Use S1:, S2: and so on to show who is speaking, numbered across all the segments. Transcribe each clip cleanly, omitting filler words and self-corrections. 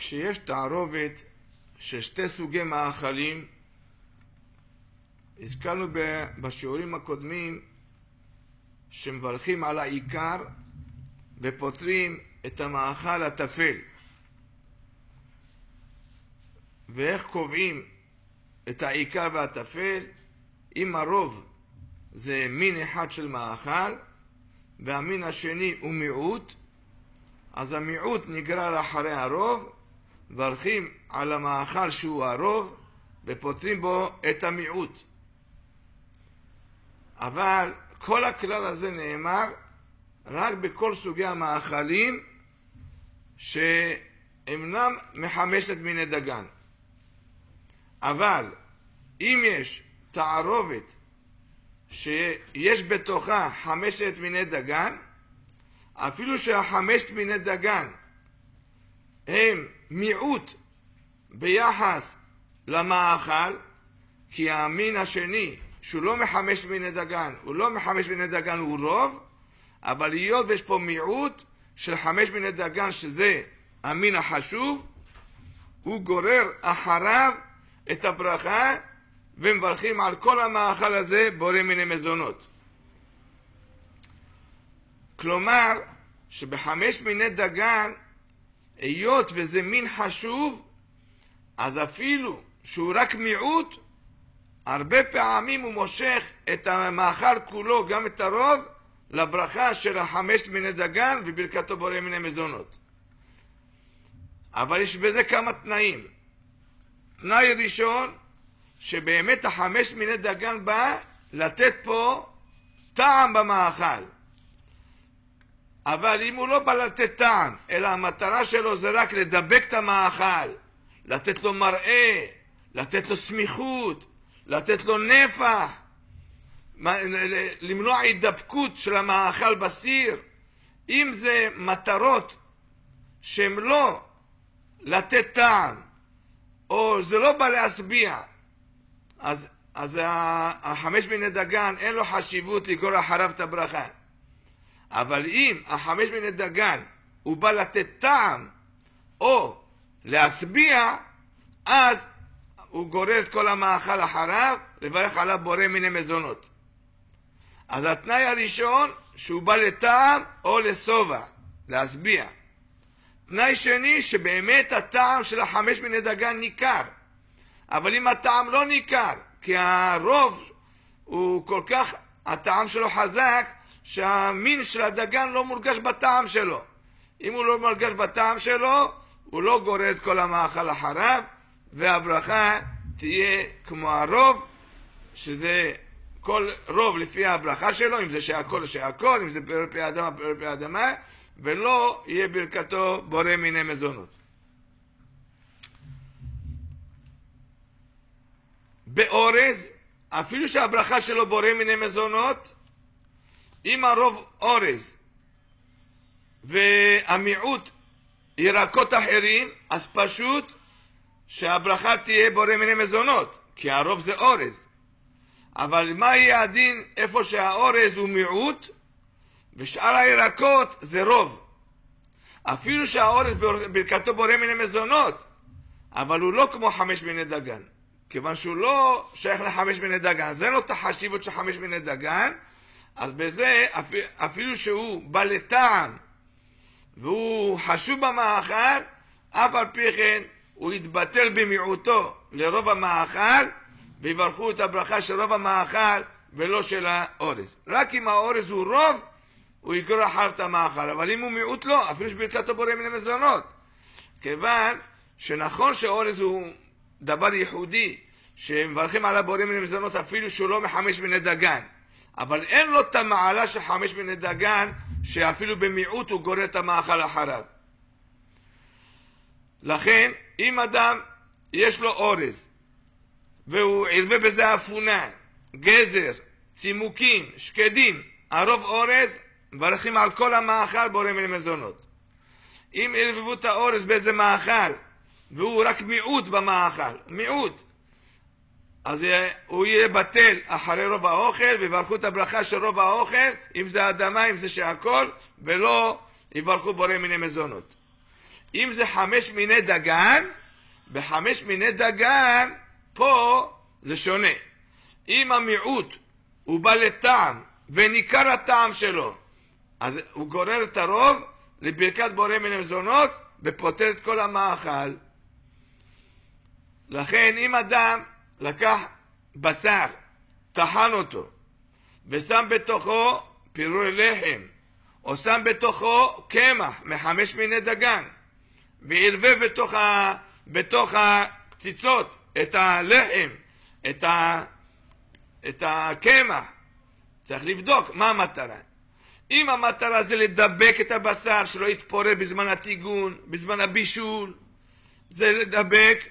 S1: כשיש תערובת של שתי סוגי מאכלים, הזכרנו בשיעורים הקודמים שמברכים על העיקר ופותרים את המאכל הטפל. ואיך קובעים את העיקר והטפל? אם הרוב זה מין אחד של מאכל והמין השני הוא מיעוט, אז המיעוט נגרר אחרי הרוב, מברכים על המאכל שהוא הרוב ופותרים בו את המיעוט. אבל כל הכלל הזה נאמר רק בכל סוגי המאכלים שאינם מחמשת מיני דגן. אבל אם יש תערובת שיש בתוכה 5 מיני דגן, אפילו שהחמשת מיני דגן הם מיעוט ביחס למאכל, כי המין השני שהוא לא מחמש מיני דגן, הוא רוב, אבל היות ויש פה מיעוט של 5 מיני דגן שזה המין החשוב, הוא גורר אחריו את הברכה, ומברכים על כל המאכל הזה בורא מיני מזונות. כלומר שבחמש מיני דגן, היות וזה מין חשוב, אז אפילו שהוא רק מיעוט, הרבה פעמים הוא מושך את המאכל כולו, גם את הרוב, לברכה של 5 מיני דגן וברכתו בורא מיני מזונות. אבל יש בזה כמה תנאים. תנאי ראשון, שבאמת 5 מיני דגן בא לתת פה טעם במאכל. אבל אם הוא לא בא לתת טעם, אלא המטרה שלו זה רק לדבק את המאכל, לתת לו מראה, לתת לו סמיכות, לתת לו נפח, למנוע הידבקות של המאכל בסיר, אם זה מטרות שהן לא לתת טעם, או זה לא בא להשביע, אז 5 מיני דגן אין לו חשיבות לגרור אחריו את הברכה. אבל אם 5 מיני דגן הוא בא לתת טעם או להשביע, אז הוא גורר את כל המאכל אחריו, לברך עליו בורא מיני מזונות. אז התנאי הראשון שהוא בא לטעם או לסובע, להשביע. תנאי שני שבאמת הטעם של 5 מיני דגן ניכר. אבל אם הטעם לא ניכר, כי הרוב הוא כל כך, הטעם שלו חזק, שהמין של הדגן לא מורגש בטעם שלו. אם הוא לא מורגש בטעם שלו, הוא לא גורר את כל המאכל אחריו, והברכה תהיה כמו הרוב, שזה כל רוב לפי הברכה שלו, אם זה שהכל שהכל, אם זה פרי אדמה פרי אדמה, ולא יהיה ברכתו בורא מיני מזונות. באורז, אפילו שהברכה שלו בורא מיני מזונות, אם הרוב אורז והמיעוט ירקות אחרים, אז פשוט שהברכה תהיה בורא מיני מזונות, כי הרוב זה אורז. אבל מה יהיה הדין איפה שהאורז הוא מיעוט ושאר הירקות זה רוב? אפילו שהאורז ברכתו בורא מיני מזונות, אבל הוא לא כמו 5 מיני דגן, כיוון שהוא לא שייך ל5 מיני דגן, זה לא את החשיבות של 5 מיני דגן. אז בזה אפילו שהוא בא לטעם והוא חשוב במאכל, אף על פי כן הוא יתבטל במיעוטו לרוב המאכל, ויברכו את הברכה של רוב המאכל ולא של האורז. רק אם האורז הוא רוב, הוא יגרור אחר את המאכל, אבל אם הוא מיעוט לא, אפילו שברכתו בורא מיני מזונות. כיוון שנכון שאורז הוא דבר ייחודי, שמברכים עליו בורא מיני מזונות אפילו שהוא לא מ5 מיני דגן, אבל אין לו את המעלה של 5 מיני דגן, שאפילו במיעוט הוא גורר את המאכל אחריו. לכן, אם אדם יש לו אורז, והוא ערבה בזה אפונה, גזר, צימוקים, שקדים, הרוב אורז, מברכים על כל המאכל בורא מיני מזונות. אם ערבבו את האורז באיזה מאכל, והוא רק מיעוט במאכל, מיעוט, אז הוא יהיה בטל אחרי רוב האוכל, ויברכו את הברכה של רוב האוכל, אם זה אדמה, אם זה שהכל, ולא יברכו בורא מיני מזונות. אם זה 5 מיני דגן, ב5 מיני דגן, פה זה שונה. אם המיעוט הוא בא לטעם, וניכר הטעם שלו, אז הוא גורר את הרוב לברכת בורא מן המזונות, ופותר את כל המאכל. לכן אם אדם לקח בשר, טחן אותו, ושם בתוכו פירורי לחם, או שם בתוכו קמח מ5 מיני דגן, וערבב בתוך הקציצות את הלחם, את הקמח, צריך לבדוק מה המטרה. אם המטרה זה לדבק את הבשר שלא יתפורר בזמן הטיגון, בזמן הבישול, זה לדבק,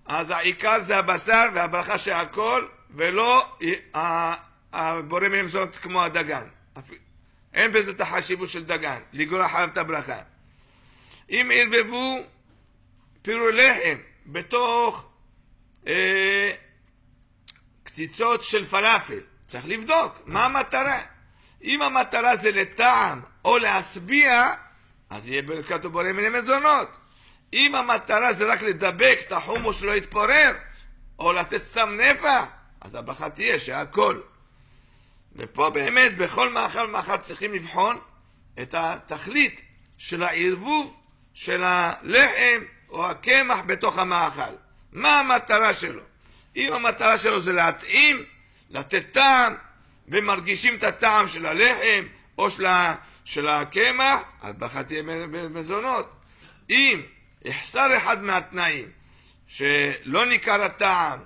S1: אז העיקר זה הבשר והברכה של הכל, ולא הבורא מן המזונות כמו הדגן. אין בזה את החשיבות של דגן, לגרוע חלב את הברכה. אם ערבבו פירורי לחם בתוך קציצות של פלאפל, צריך לבדוק מה המטרה. אם המטרה זה לטעם או להשביע, אז יהיה ברכת בורא מן המזונות. אם המטרה זה רק לדבק את החומוס שלא יתפורר, או לתת סתם נפח, אז הברכה תהיה שהכל. ופה באמת בכל מאכל צריכים לבחון את התכלית של הערבוב של הלחם או הקמח בתוך המאכל. מה המטרה שלו? אם המטרה שלו זה להתאים, לתת טעם, ומרגישים את הטעם של הלחם או של הקמח, אז ברכה תהיה מזונות. אם יחסר אחד מהתנאים שלא ניכר הטעם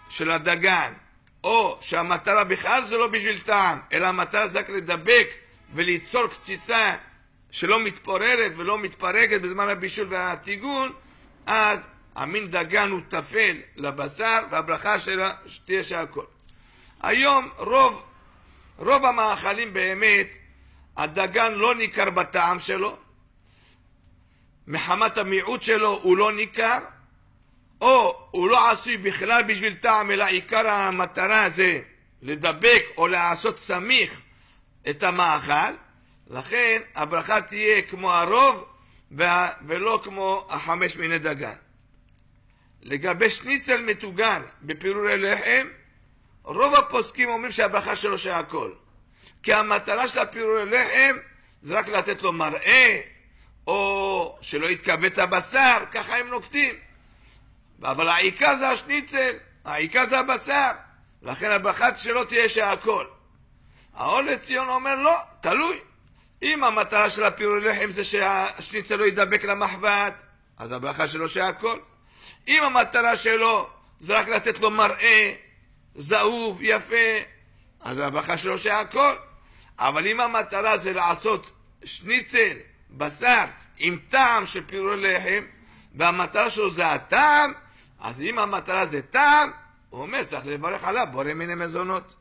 S1: של הדגן, או שהמטרה בכלל זה לא בשביל טעם, אלא המטרה זה רק לדבק וליצור קציצה שלא מתפוררת ולא מתפרקת בזמן הבישול והטיגון, אז המין דגן הוא תפל לבשר, והברכה שלה שתהיה שהכל. היום רוב המאכלים באמת, הדגן לא ניכר בטעם שלו, מחמת המיעוט שלו הוא לא ניכר, או הוא לא עשוי בכלל בשביל טעם, אלא עיקר המטרה זה לדבק או לעשות סמיך את המאכל. לכן הברכה תהיה כמו הרוב ולא כמו 5 מיני דגן. לגבי שניצל מטוגן בפירורי לחם, רוב הפוסקים אומרים שהברכה שלו שהכל, כי המטרה של הפירורי לחם זה רק לתת לו מראה, או שלא יתכווץ הבשר, ככה הם נוקטים. אבל העיקר זה השניצל, העיקר זה הבשר, לכן הברכה שלו תהיה שהכל. האור לציון אומר לא, תלוי. אם המטרה של הפירורי לחם זה שהשניצל לא ידבק למחבת, אז הברכה שלו שהכל. אם המטרה שלו זה רק לתת לו מראה זהוב, יפה, אז הברכה שלו שהכל. אבל אם המטרה זה לעשות שניצל, בשר, עם טעם של פירורי לחם, והמטרה שלו זה הטעם, אז אם המטרה זה טעם, הוא אומר, צריך לברך עליו, בורא מן המזונות.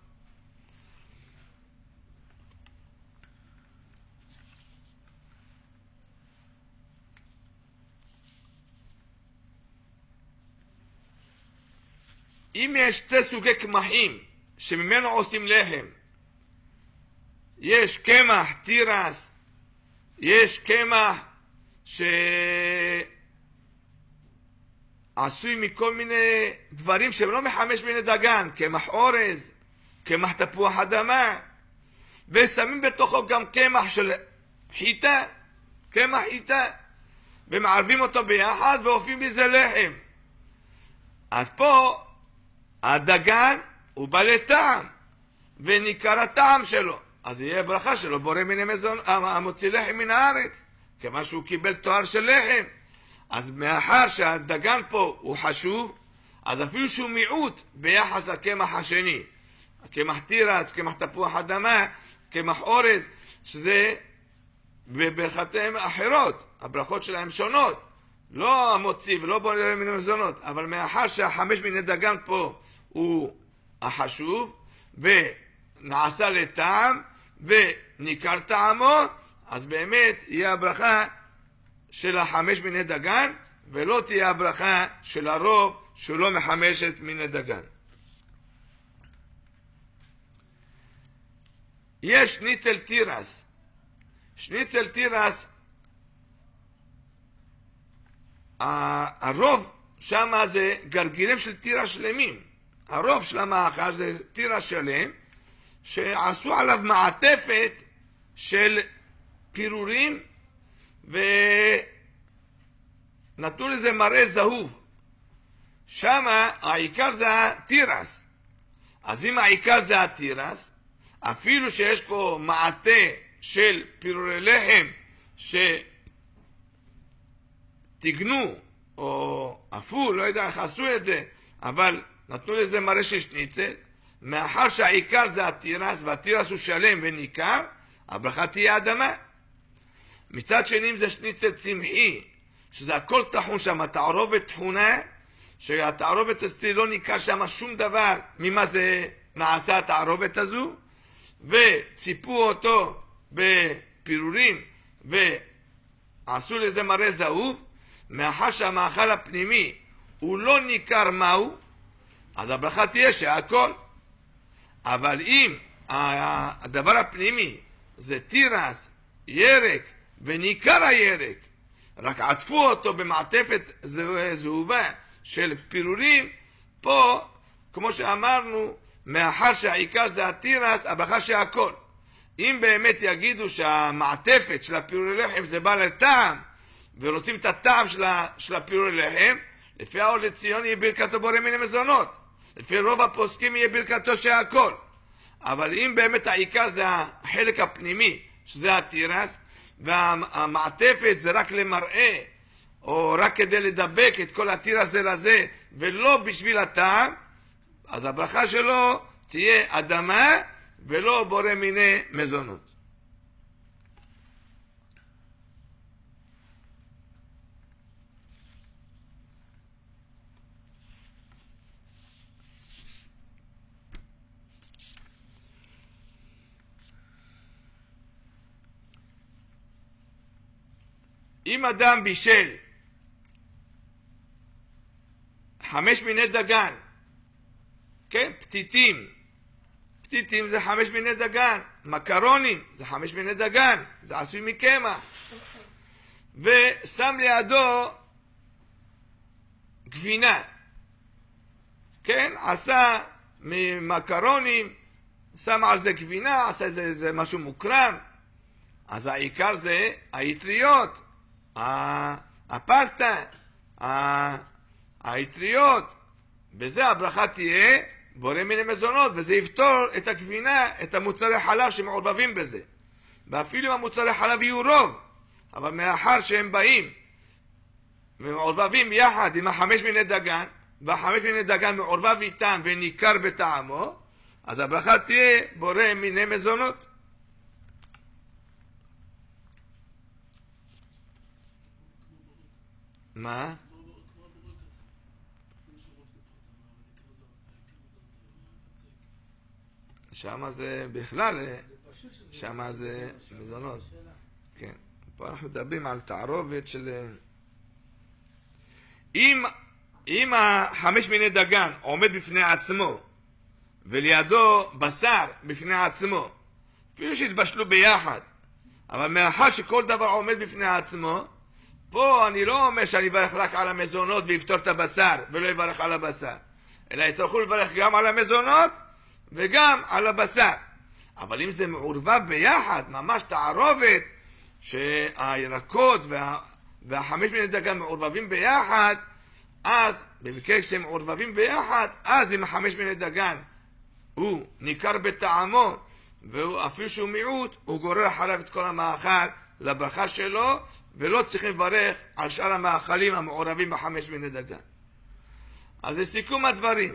S1: אם יש 2 סוגי קמחים שממנו עושים לחם, יש קמח תירס, יש קמח שעשוי מכל מיני דברים שהם לא מ5 מיני דגן, קמח אורז, קמח תפוח אדמה, ושמים בתוכו גם קמח של חיטה, קמח חיטה, ומערבים אותו ביחד ואופים בזה לחם. אז פה הדגן הוא בא לטעם, וניכר הטעם שלו, אז יהיה ברכה שלו בורא מן המזון, המוציא לחם מן הארץ, כיוון שהוא קיבל תואר של לחם. אז מאחר שהדגן פה הוא חשוב, אז אפילו שהוא מיעוט ביחס לקמח השני, קמח תירס, קמח תפוח אדמה, קמח אורז, שזה בברכותיהם אחרות, הברכות שלהם שונות, לא המוציא ולא בורא מן המזונות, אבל מאחר שה5 מיני דגן פה הוא החשוב, ונעשה לטעם, וניכר טעמו, אז באמת יהיה הברכה של 5 מיני דגן, ולא תהיה הברכה של הרוב שהוא לא מ5 מיני דגן. יש שניצל תירס. שניצל תירס הרוב שם זה גרגירים של טירה שלמים. הרוב של המאכל זה טירה שלם, שעשו עליו מעטפת של פירורים, ונתנו לזה מראה זהוב. שם העיקר זה הטירס. אז אם העיקר זה הטירס, אפילו שיש פה מעטה של פירורי לחם שתגנו או אפו, לא יודע איך עשו את זה, אבל נתנו לזה מראה של שניצל. מאחר שהעיקר זה הטירס, והטירס הוא שלם וניכר, הברכה תהיה אדמה. מצד שני, אם זה שניצל צמחי, שזה הכל טחון שם, תערובת תחונה, שהתערובת הזאת לא ניכר שם שום דבר ממה זה נעשה התערובת הזו, וציפו אותו בפירורים ועשו לזה מראה זהוב. מאחר שהמאכל הפנימי הוא לא ניכר מהו, אז הברכה תהיה שהכל. אבל אם הדבר הפנימי זה טירס, ירק, וניכר הירק, רק עטפו אותו במעטפת זהובה של פירורים, פה, כמו שאמרנו, מאחר שהעיקר זה הטירס, הברכה שהכל. אם באמת יגידו שהמעטפת של הפירורי לחם זה בא לטעם, ורוצים את הטעם של הפירורי לחם, לפי האור לציון יהיה ברכתו בורא מן המזונות. לפי רוב הפוסקים יהיה ברכתו שהכל. אבל אם באמת העיקר זה החלק הפנימי, שזה הטירס, והמעטפת זה רק למראה, או רק כדי לדבק את כל הטירס זה לזה, ולא בשביל הטעם, אז הברכה שלו תהיה אדמה, ולא בורא מיני מזונות. אם אדם בישל 5 מיני דגן, כן, פתיתים זה 5 מיני דגן, מקרונים זה 5 מיני דגן, זה עשוי מקמח, ושם לידו גבינה, כן, עשה ממקרונים, שם על זה גבינה, עשה זה משהו מוקרם, אז העיקר זה היטריות, הפסטה, היטריות, בזה הברכה תהיה בורא מיני מזונות, וזה יפתור את הגבינה, את המוצרי חלב שמעורבבים בזה. ואפילו אם המוצרי חלב יהיו רוב, אבל מאחר שהם באים ומעורבבים יחד עם 5 מיני דגן, וה5 מיני דגן מעורבב איתם וניכר בטעמו, אז הברכה תהיה בורא מיני מזונות. מה? שמה זה בכלל, שמה זה מזונות. כן. פה אנחנו מדברים על תערובת של... אם 5 מיני דגן עומד בפני עצמו, ולידו בשר בפני עצמו, אפילו שהתבשלו ביחד, אבל מאחר שכל דבר עומד בפני עצמו, פה אני לא אומר שאני אברך רק על המזונות ויפתור את הבשר ולא אברך על הבשר, אלא יצטרכו לברך גם על המזונות וגם על הבשר. אבל אם זה מעורבב ביחד, ממש תערובת, שהירקות וה5 מיני דגן מעורבבים ביחד, אז במקרה שהם מעורבבים ביחד, אז אם 5 מיני דגן הוא ניכר בטעמו, ואפילו שהוא מיעוט, הוא גורר אחריו את כל המאכל לברכה שלו, ולא צריכים לברך על שאר המאכלים המעורבים ב5 מיני דגן. אז לסיכום הדברים,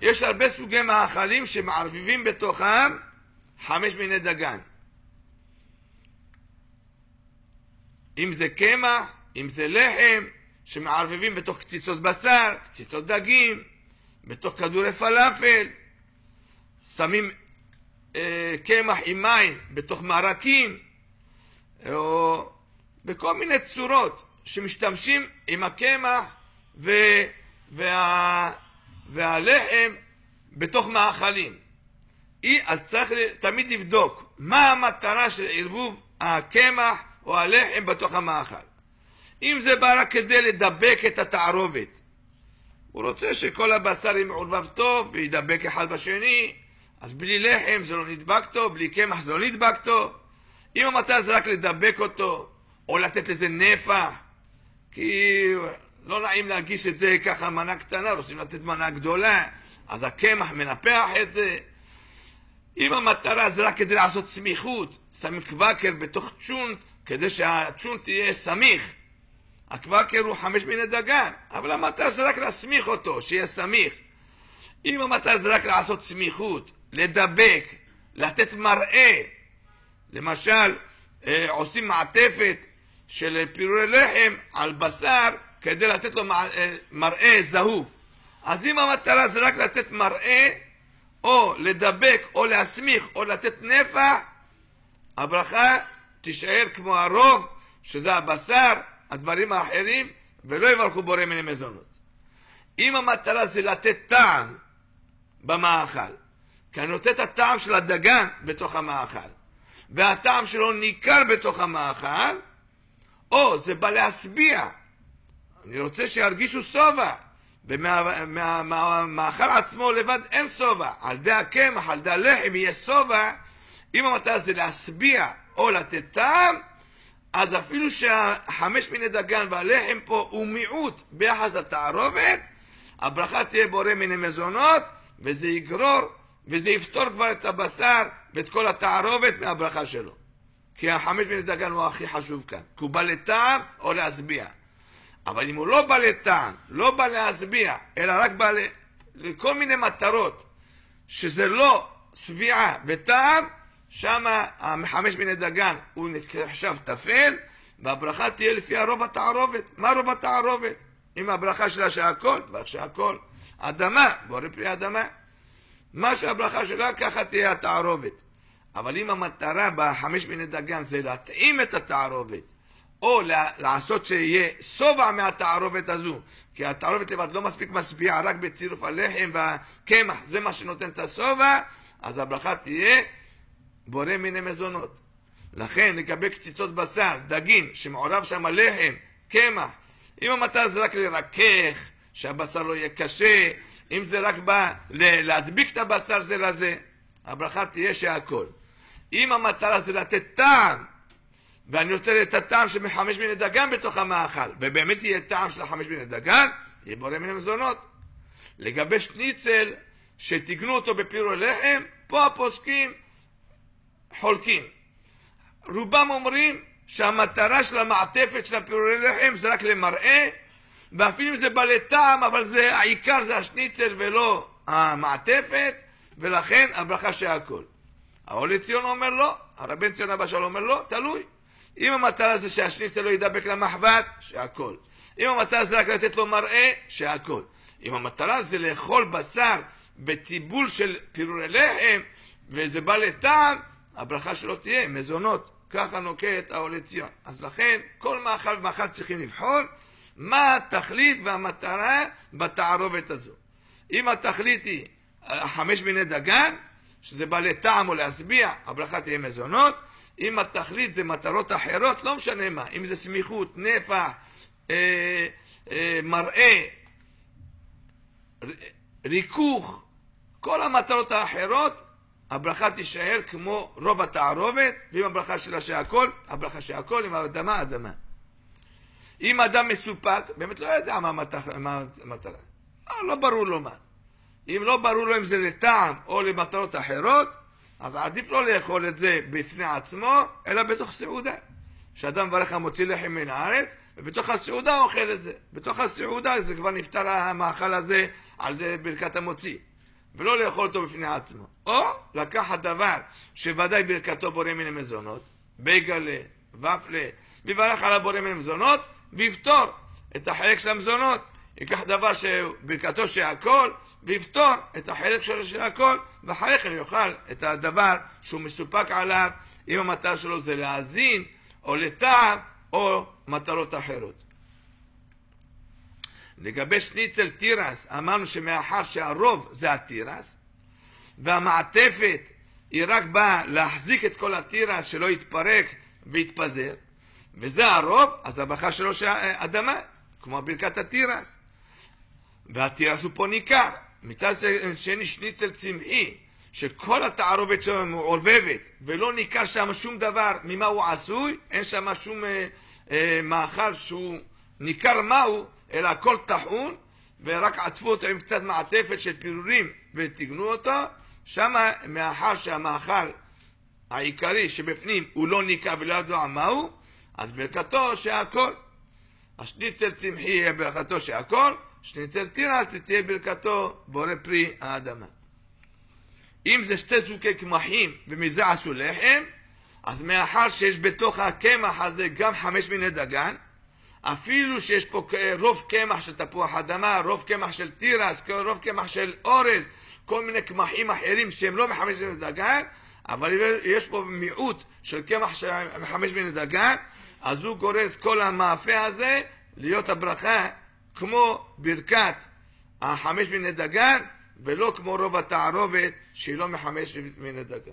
S1: יש הרבה סוגי מאכלים שמערבבים בתוכם 5 מיני דגן. אם זה קמח, אם זה לחם, שמערבבים בתוך קציצות בשר, קציצות דגים, בתוך כדורי פלאפל, שמים קמח עם מים בתוך מרקים, או בכל מיני צורות שמשתמשים עם הקמח והלחם בתוך מאכלים. אז צריך תמיד לבדוק מה המטרה של ערבוב הקמח או הלחם בתוך המאכל. אם זה בא רק כדי לדבק את התערובת, הוא רוצה שכל הבשר יהיה מעורבב טוב וידבק אחד בשני, אז בלי לחם זה לא נדבק טוב, בלי קמח זה לא נדבק טוב. אם המטרה זה רק לדבק אותו, או לתת לזה נפח, כי לא נעים להגיש את זה ככה מנה קטנה, רוצים לתת מנה גדולה, אז הקמח מנפח את זה. אם המטרה זה רק כדי לעשות סמיכות, שמים קוואקר בתוך צ'ונט, כדי שהצ'ונט יהיה סמיך. הקוואקר הוא 5 מיני דגן, אבל המטרה זה רק להסמיך אותו, שיהיה סמיך. אם המטרה זה רק לעשות סמיכות, לדבק, לתת מראה, למשל, עושים מעטפת של פירורי לחם על בשר, כדי לתת לו מראה זהוב. אז אם המטרה זה רק לתת מראה, או לדבק, או להסמיך, או לתת נפח, הברכה תישאר כמו הרוב, שזה הבשר, הדברים האחרים, ולא יברכו בורא מיני מזונות. אם המטרה זה לתת טעם במאכל, כי אני רוצה את הטעם של הדגן בתוך המאכל, והטעם שלו ניכר בתוך המאכל, או זה בא להשביע, אני רוצה שירגישו סובה, ומהמאכל עצמו לבד אין סובה, על די הקמח, על די הלחם יהיה סובה. אם המטרה זה להשביע או לתת טעם, אז אפילו שהחמש מיני דגן והלחם פה הוא מיעוט ביחס לתערובת, הברכה תהיה בורא מיני מזונות, וזה יגרור, וזה יפתור כבר את הבשר ואת כל התערובת מהברכה שלו. כי החמש מיני דגן הוא הכי חשוב כאן, כי הוא בא לטעם או להשביע. אבל אם הוא לא בא לטעם, לא בא להשביע, אלא רק בא לכל מיני מטרות, שזה לא שביעה וטעם, שמה החמש מיני דגן הוא נחשב תפל, והברכה תהיה לפי הרוב התערובת. מה רוב התערובת? אם הברכה שלה שהכל, תברך שהכל, אדמה, בורא פרי אדמה. מה שהברכה שלה, ככה תהיה התערובת. אבל אם המטרה בחמש מיני דגן זה להתאים את התערובת, או לעשות שיהיה סובע מהתערובת הזו, כי התערובת לבד לא מספיק משביע, רק בצירוף הלחם והקמח, זה מה שנותן את הסובע, אז הברכה תהיה בורא מיני מזונות. לכן לגבי קציצות בשר, דגים, שמעורב שם לחם, קמח, אם המטרה זה רק לרכך, שהבשר לא יהיה קשה, אם זה רק בא להדביק את הבשר זה לזה, הברכה תהיה שהכל. אם המטרה זה לתת טעם, ואני נותן את הטעם של חמש מיני דגן בתוך המאכל, ובאמת יהיה טעם של החמש מיני דגן, יהיה בורא מיני מזונות. לגבי שניצל, שתקנו אותו בפירורי לחם, פה הפוסקים חולקים. רובם אומרים שהמטרה של המעטפת של הפירורי לחם זה רק למראה, ואפילו אם זה בא לטעם, אבל זה, העיקר זה השניצל ולא המעטפת, ולכן הברכה שהכל. העולה ציון אומר לא, הרבן ציון אבא שלו אומר לא, תלוי. אם המטרה זה שהשניצל לא ידבק למחבת, שהכל. אם המטרה זה רק לתת לו מראה, שהכל. אם המטרה זה לאכול בשר בטיבול של פירורי לחם, וזה בא לטעם, הברכה שלו תהיה מזונות. ככה נוקט העולה ציון. אז לכן, כל מאכל ומאכל צריכים לבחון מה התכלית והמטרה בתערובת הזו. אם התכלית היא חמש מיני דגן, שזה בא לטעם או להשביע, הברכה תהיה מזונות. אם התכלית זה מטרות אחרות, לא משנה מה, אם זה סמיכות, נפח, מראה, ריכוך, כל המטרות האחרות, הברכה תישאר כמו רוב התערובת, ואם הברכה שלה שהכל, הברכה שהכל, אם האדמה, אדמה. אם אדם מסופק, באמת לא יודע מה המטרה. לא ברור לו מה. אם לא ברור לו אם זה לטעם או למטרות אחרות, אז עדיף לא לאכול את זה בפני עצמו, אלא בתוך סעודה. שאדם מברך המוציא לחם מן הארץ, ובתוך הסעודה אוכל את זה. בתוך הסעודה זה כבר נפטר המאכל הזה על ברכת המוציא. ולא לאכול אותו בפני עצמו. או לקחת דבר שוודאי ברכתו בורא מיני מזונות, בייגלה, ופלה, ויברך על הבורא מיני מזונות, ויפתור את החלק של המזונות. ייקח דבר שברכתו שהכל, ויפתור את החלק של הכל, ואחרי כן יאכל את הדבר שהוא מסופק עליו, אם המטרה שלו זה להאזין, או לטעם, או מטרות אחרות. לגבי שניצל תירס, אמרנו שמאחר שהרוב זה התירס, והמעטפת היא רק באה להחזיק את כל התירס שלא יתפרק ויתפזר, וזה הרוב, אז הברכה שלו שהאדמה, כמו ברכת התירס. והתירס הוא פה ניכר. מצד שני שניצל צמחי, שכל התערובת שלו מעורבבת, ולא ניכר שם שום דבר ממה הוא עשוי, אין שם שום מאכל שהוא ניכר מהו, אלא הכל טחון, ורק עטפו אותו עם קצת מעטפת של פירורים ותגנו אותו, שם מאחר שהמאכל העיקרי שבפנים הוא לא ניכר ולא ידוע מהו, אז ברכתו שהכל. השניצל צמחי יהיה ברכתו שהכל, שניצל תירס תהיה ברכתו בורא פרי האדמה. אם זה שתי זוקי קמחים ומזה עשו לחם, אז מאחר שיש בתוך הקמח הזה גם 5 מיני דגן, אפילו שיש פה רוב קמח של תפוח אדמה, רוב קמח של תירס, רוב קמח של אורז, כל מיני קמחים אחרים שהם לא מ5 מיני דגן, אבל יש פה מיעוט של קמח מ5 מיני דגן, אז הוא גורר את כל המאפה הזה להיות הברכה כמו ברכת 5 מיני דגן, ולא כמו רוב התערובת שהיא לא מ5 מיני דגן.